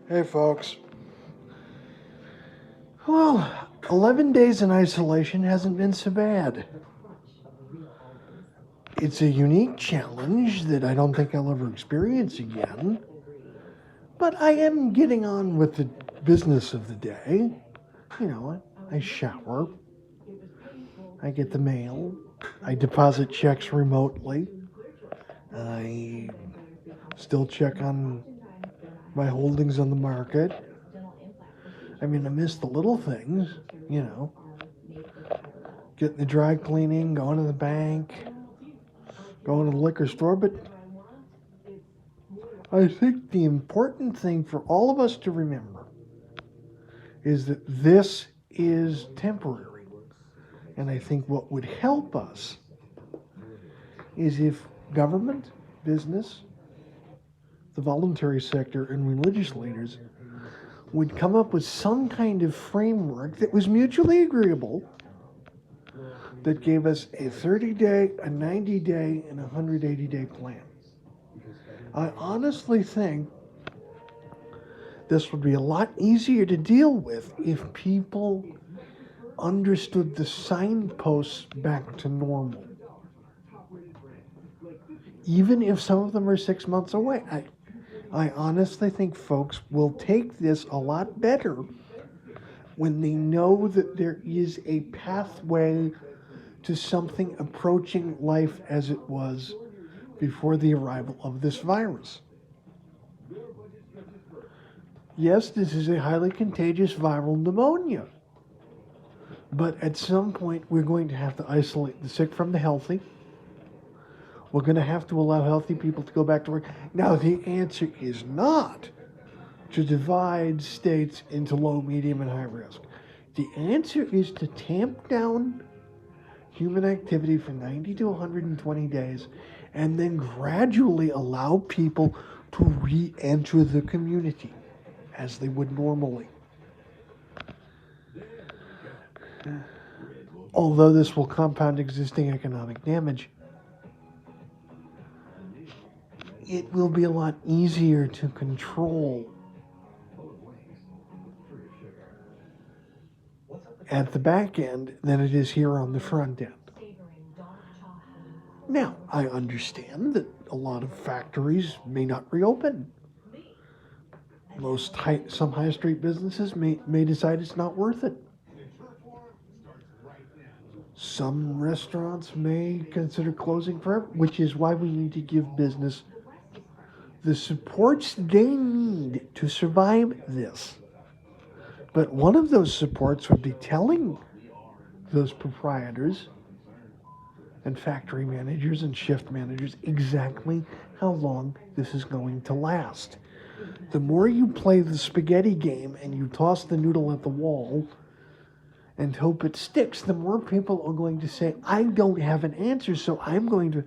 Hey, folks. Well, 11 days in isolation hasn't been so bad. It's a unique challenge that I don't think I'll ever experience again, but I am getting on with the business of the day. You know, I shower, I get the mail, I deposit checks remotely, I still check on my holdings on the market. I mean, I miss the little things, you know, getting the dry cleaning, going to the bank, going to the liquor store, but I think the important thing for all of us to remember is that this is temporary. And I think what would help us is if government, business, the voluntary sector, and religious leaders would come up with some kind of framework that was mutually agreeable, that gave us a 30-day, a 90-day, and a 180-day plan. I honestly think this would be a lot easier to deal with if people understood the signposts back to normal. Even if some of them are 6 months away, I honestly think folks will take this a lot better when they know that there is a pathway to something approaching life as it was before the arrival of this virus. Yes, this is a highly contagious viral pneumonia, but at some point we're going to have to isolate the sick from the healthy. We're going to have to allow healthy people to go back to work. Now, the answer is not to divide states into low, medium, and high risk. The answer is to tamp down human activity for 90 to 120 days and then gradually allow people to re-enter the community as they would normally. Although this will compound existing economic damage, it will be a lot easier to control at the back end than it is here on the front end. Now, I understand that a lot of factories may not reopen. Some high street businesses may decide it's not worth it. Some restaurants may consider closing forever, which is why we need to give business the supports they need to survive this. But one of those supports would be telling those proprietors and factory managers and shift managers exactly how long this is going to last. The more you play the spaghetti game and you toss the noodle at the wall and hope it sticks, the more people are going to say, I don't have an answer, so I'm going to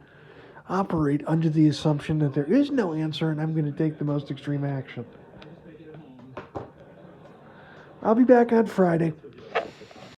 operate under the assumption that there is no answer and I'm going to take the most extreme action. I'll be back on Friday.